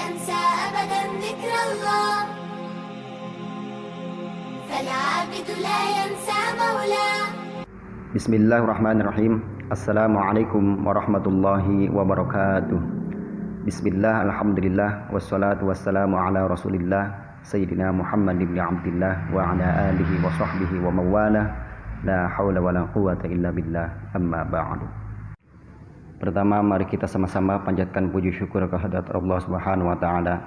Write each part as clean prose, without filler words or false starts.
ينسى أبدا ذكر الله فالعابد لا ينسى مولاه. Bismillahirrahmanirrahim. Assalamualaikum warahmatullahi wabarakatuh. Bismillah, alhamdulillah, wassalatu wassalamu ala rasulillah Sayyidina Muhammad ibn Abdillah wa ala alihi wa sahbihi wa mawala. La hawla wa la quwata illa billah, amma ba'du. Pertama, mari kita sama-sama panjatkan puji syukur kehadirat Allah Subhanahu wa taala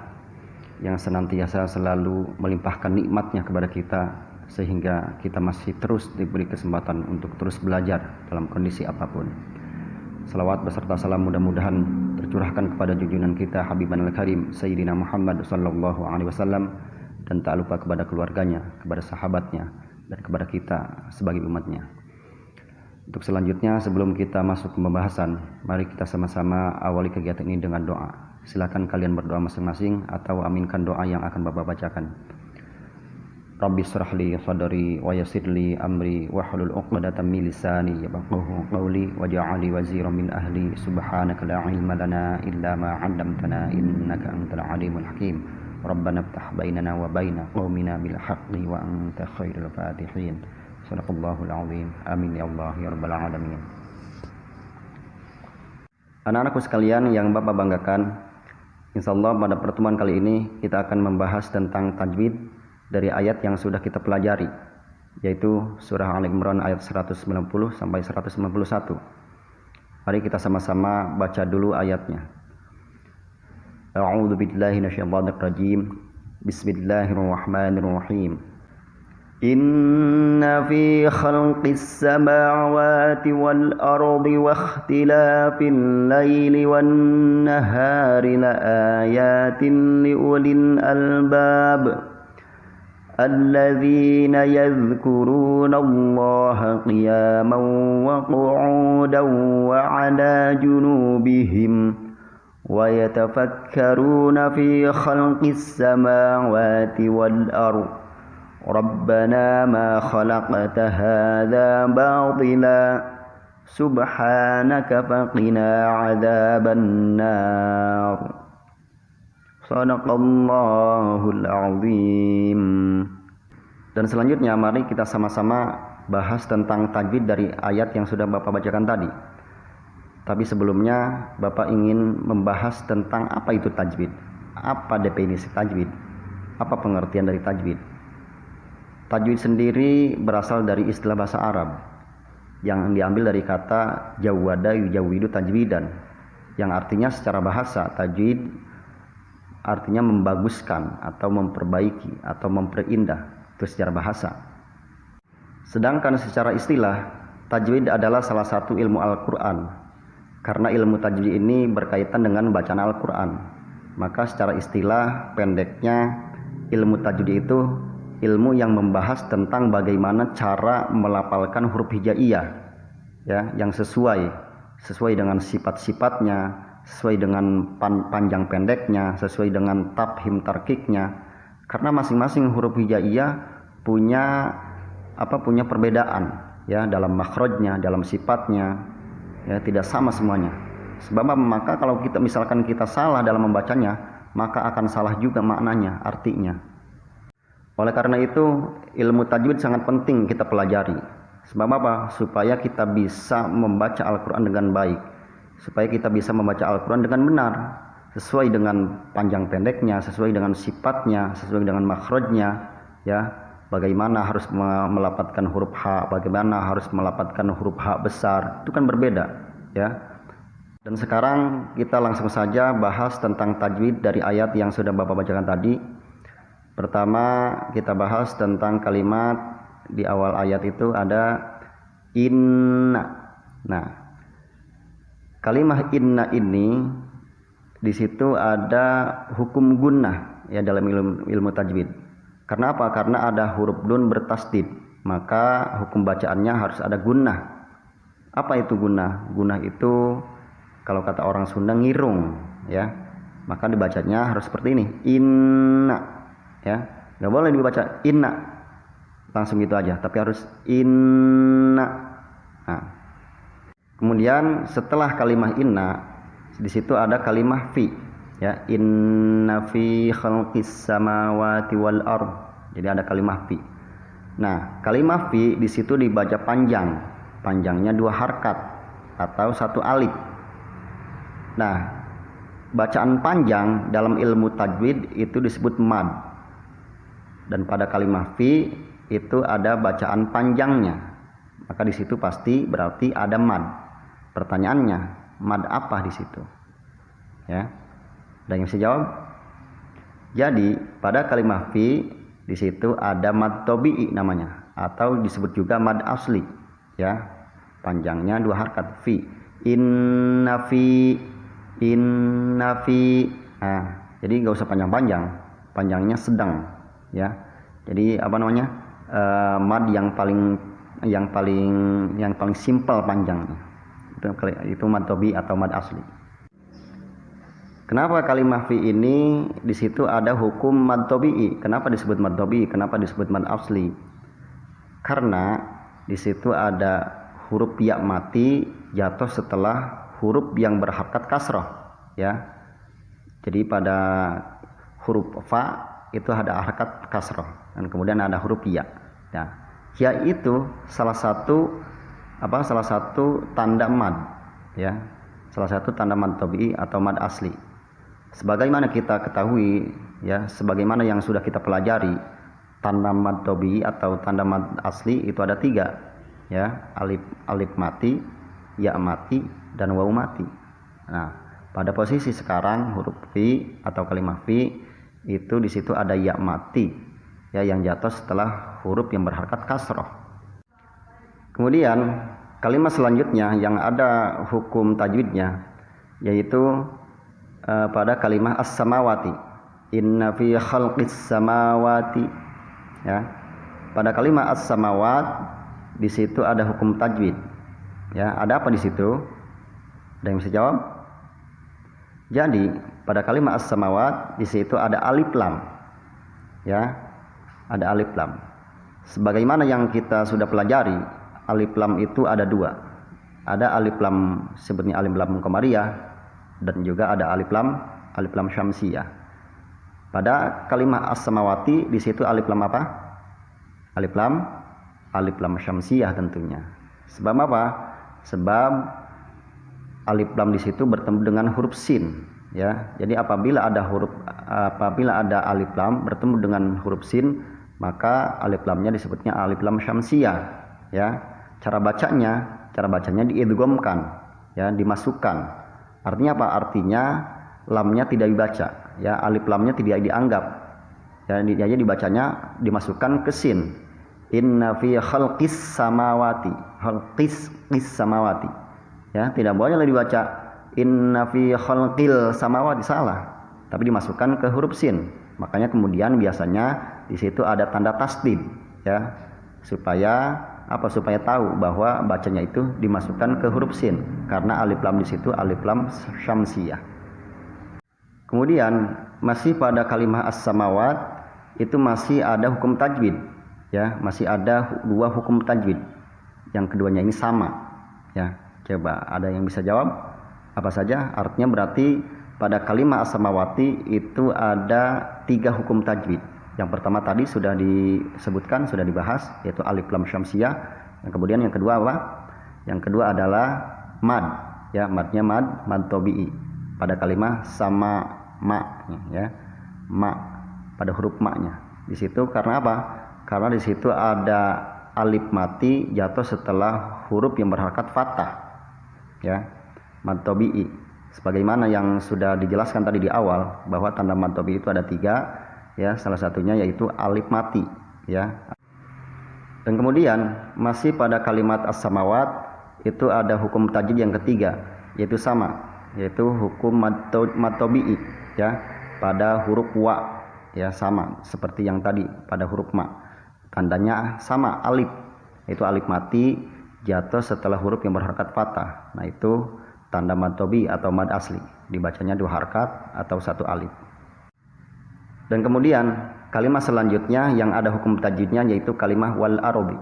yang senantiasa selalu melimpahkan nikmatnya kepada kita, sehingga kita masih terus diberi kesempatan untuk terus belajar dalam kondisi apapun. Salawat beserta salam mudah-mudahan tercurahkan kepada junjungan kita Habiban al-Karim Sayyidina Muhammad sallallahu alaihi wasallam, dan tak lupa kepada keluarganya, kepada sahabatnya, dan kepada kita sebagai umatnya. Untuk selanjutnya, sebelum kita masuk ke pembahasan, mari kita sama-sama awali kegiatan ini dengan doa. Silakan kalian berdoa masing-masing atau aminkan doa yang akan Bapak bacakan. Rabbi shrah li sadri wa yassir li amri wahlul 'uqdatam min lisani yafqahu qawli waj'al li waziran min ahli subhanaka la ilma lana illa ma 'allamtana innaka antal alimul hakim. Rabbana iftah bainana wa baina qaumina bil haqqi wa anta khairul fatihin. Shadaqallahul azim. Amin ya Allah ya rabbal alamin. Anak-anakku sekalian yang Bapak banggakan, insyaallah pada pertemuan kali ini kita akan membahas tentang tajwid dari ayat yang sudah kita pelajari, yaitu surah Al-Imran ayat 190 sampai 191. Mari kita sama-sama baca dulu ayatnya. A'udzu billahi minasyaitonir rajim. Bismillahirrahmanirrahim. Inna fi khalqis samawati wal ardi wa ikhtilafil laili wan nahari laayatin liulil albab الذين يذكرون الله قياما وقعودا وعلى جنوبهم ويتفكرون في خلق السماوات والأرض ربنا ما خلقت هذا باطلا سبحانك فقنا عذاب النار. Sadaqallahul azim. Dan selanjutnya mari kita sama-sama bahas tentang tajwid dari ayat yang sudah Bapak bacakan tadi. Tapi sebelumnya Bapak ingin membahas tentang apa itu tajwid. Apa definisi tajwid? Apa pengertian dari tajwid? Tajwid sendiri berasal dari istilah bahasa Arab yang diambil dari kata jawwada yujawwidu tajwidan, yang artinya secara bahasa tajwid artinya membaguskan atau memperbaiki atau memperindah, itu secara bahasa. Sedangkan secara istilah, tajwid adalah salah satu ilmu Al-Quran. Karena ilmu tajwid ini berkaitan dengan bacaan Al-Quran, maka secara istilah pendeknya ilmu tajwid itu ilmu yang membahas tentang bagaimana cara melafalkan huruf hijaiyah, ya, yang sesuai dengan sifat-sifatnya, sesuai dengan panjang pendeknya, sesuai dengan tafhim tarkiknya. Karena masing-masing huruf hijaiyah punya perbedaan, ya, dalam makhrajnya, dalam sifatnya, ya, tidak sama semuanya. Sebab maka kalau kita misalkan kita salah dalam membacanya, maka akan salah juga maknanya, artinya. Oleh karena itu ilmu tajwid sangat penting kita pelajari. Sebab apa? Supaya kita bisa membaca Al-Quran dengan baik, supaya kita bisa membaca Al-Quran dengan benar, sesuai dengan panjang pendeknya, sesuai dengan sifatnya, sesuai dengan makhrajnya, ya. Bagaimana harus melafadzkan huruf H, bagaimana harus melafadzkan huruf H besar, itu kan berbeda, ya. Dan sekarang kita langsung saja bahas tentang tajwid dari ayat yang sudah Bapak bacakan tadi. Pertama kita bahas tentang kalimat di awal ayat itu ada inna. Nah, kalimah inna ini di situ ada hukum gunnah, ya, dalam ilmu tajwid. Karena apa? Karena ada huruf nun bertasdid, maka hukum bacaannya harus ada gunnah. Apa itu gunnah? Gunnah itu kalau kata orang Sunda ngirung, ya. Maka dibacanya harus seperti ini, inna, ya. Nggak boleh dibaca inna langsung gitu aja, tapi harus inna. Nah, kemudian setelah kalimah inna di situ ada kalimah fi, Ya, inna fi khalqis samawati wal ard. Jadi ada kalimah fi. Nah, kalimah fi di situ dibaca panjang. Panjangnya 2 harkat atau 1 alif. Nah, bacaan panjang dalam ilmu tajwid itu disebut mad. Dan pada kalimah fi itu ada bacaan panjangnya. Maka di situ pasti berarti ada mad. Pertanyaannya, mad apa di situ? Ya. Ada yang bisa jawab? Jadi pada kalimah fi di situ ada mad tabi'i namanya, atau disebut juga mad asli. Ya, panjangnya 2 harkat fi. Inna fi. Nah, jadi nggak usah panjang-panjang, panjangnya sedang. Ya, jadi apa namanya? Mad yang paling simpel panjangnya. Itu mad tabi'i atau mad asli. Kenapa kalimah fi ini di situ ada hukum mad tabi'i? Kenapa disebut mad tabi'i? Kenapa disebut mad asli? Karena di situ ada huruf ya mati jatuh setelah huruf yang berharkat kasrah, ya. Jadi pada huruf fa itu ada harkat kasrah dan kemudian ada huruf ya. Ya, ya itu salah satu tanda mad, ya. Salah satu tanda mad tabi'i atau mad asli. Sebagaimana kita ketahui, ya, sebagaimana yang sudah kita pelajari, tanda mad tabi'i atau tanda mad asli itu ada 3, ya, alif mati, ya mati, dan waw mati. Nah, pada posisi sekarang huruf fi atau kalimah fi itu di situ ada ya mati, ya, yang jatuh setelah huruf yang berharkat kasroh. Kemudian kalimat selanjutnya yang ada hukum tajwidnya yaitu pada kalimah as-samawati. Inna fi khalqis samawati. Ya. Pada kalimah as-samawat di situ ada hukum tajwid. Ya, ada apa di situ? Ada yang bisa jawab? Jadi, pada kalimah as-samawat di situ ada alif lam. Ya. Ada alif lam. Sebagaimana yang kita sudah pelajari, alif lam itu ada 2. Ada alif lam sebutnya alif lam qamariyah dan juga ada alif lam syamsiyah. Pada kalimah as-samawati di situ alif lam apa? Alif lam syamsiyah tentunya. Sebab apa? Sebab alif lam di situ bertemu dengan huruf sin, ya. Jadi apabila ada alif lam bertemu dengan huruf sin, maka alif lamnya disebutnya alif lam syamsiyah, ya. Cara bacanya diidghamkan, ya, dimasukkan. Artinya apa? Artinya lamnya tidak dibaca, ya, alif lamnya tidak dianggap. Ya, jadi dibacanya dimasukkan ke sin. Inna fi khalqis samawati. Khalqis samawati. Ya, tidak boleh dibaca inna fi khalqil samawati, salah. Tapi dimasukkan ke huruf sin. Makanya kemudian biasanya di situ ada tanda tasdid, ya. Supaya tahu bahwa bacanya itu dimasukkan ke huruf sin karena alif lam di situ alif lam syamsiyah. Kemudian masih pada kalimah as-samawat itu masih ada hukum tajwid, ya, masih ada 2 hukum tajwid. Yang keduanya ini sama, ya. Coba ada yang bisa jawab apa saja? Artinya berarti pada kalimah as-samawati itu ada 3 hukum tajwid. Yang pertama tadi sudah disebutkan, sudah dibahas, yaitu alif lam syamsiyah. Yang kemudian yang kedua apa? Yang kedua adalah mad, ya, madnya mad tabi'i pada kalimah sama ma, ya, ma pada huruf ma-nya. Di situ karena apa? Karena di situ ada alif mati jatuh setelah huruf yang berharkat fathah, ya, mad tabi'i. Sebagaimana yang sudah dijelaskan tadi di awal bahwa tanda mad tabi'i itu ada 3. Ya, salah satunya yaitu alif mati, ya. Dan kemudian masih pada kalimat as-samawat itu ada hukum tajwid yang ketiga, yaitu sama, yaitu hukum mad tabi'i, ya, pada huruf wa, ya, sama seperti yang tadi pada huruf ma. Tandanya sama, alif, yaitu alif mati jatuh setelah huruf yang berharkat fathah. Nah, itu tanda mad tabi'i atau mad asli, dibacanya 2 harkat atau 1 alif. Dan kemudian kalimat selanjutnya yang ada hukum tajwidnya yaitu kalimah wal arabi.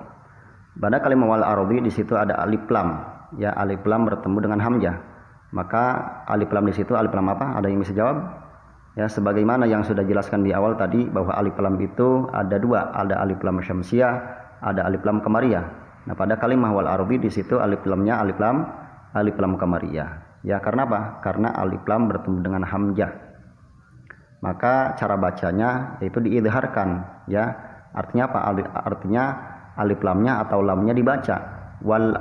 Pada kalimah wal arabi di situ ada alif lam, ya, alif lam bertemu dengan hamzah. Maka alif lam di situ alif lam apa? Ada yang bisa jawab? Ya, sebagaimana yang sudah jelaskan di awal tadi bahwa alif lam itu ada dua, ada alif lam syamsiyah, ada alif lam qamariyah. Nah, pada kalimah wal ardi di situ alif lamnya alif lam qamariyah. Ya, karena apa? Karena alif lam bertemu dengan hamzah. Maka cara bacanya yaitu diidharkan, ya. Artinya apa? Artinya alif lamnya atau lamnya dibaca wal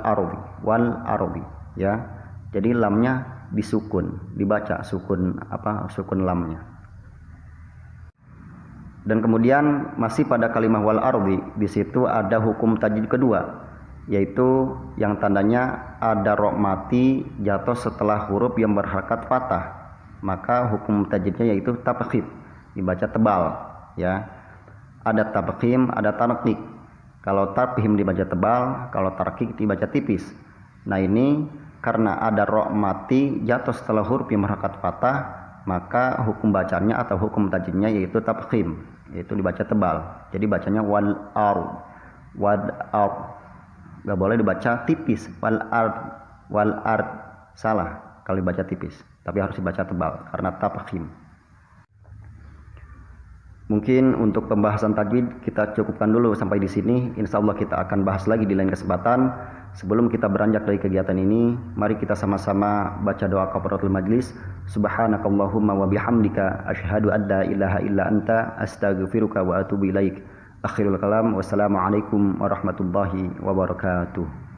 ardi, ya. Jadi lamnya disukun, dibaca sukun sukun lamnya. Dan kemudian masih pada kalimah wal ardi, di situ ada hukum tajdid kedua, yaitu yang tandanya ada ra mati jatuh setelah huruf yang berharakat fathah. Maka hukum tajdidnya yaitu tafkhim, dibaca tebal, ya. Ada tafkhim, ada tarqiq. Kalau tafkhim dibaca tebal, kalau tarqiq dibaca tipis. Nah, ini karena ada ra mati jatuh setelah huruf yang berharakat fathah, maka hukum bacanya atau hukum tajdidnya yaitu tafkhim, yaitu dibaca tebal. Jadi bacanya wal ard. Gak boleh dibaca tipis, wal ard. Salah kalau dibaca tipis, tapi harus dibaca tebal karena tafkhim. Mungkin untuk pembahasan tajwid kita cukupkan dulu sampai di sini. Insyaallah kita akan bahas lagi di lain kesempatan. Sebelum kita beranjak dari kegiatan ini, mari kita sama-sama baca doa kafaratul majlis. Subhanakallahumma wa bihamdika asyhadu an la ilaha illa anta astaghfiruka wa atubu ilaik. Akhirul kalam, wassalamualaikum warahmatullahi wabarakatuh.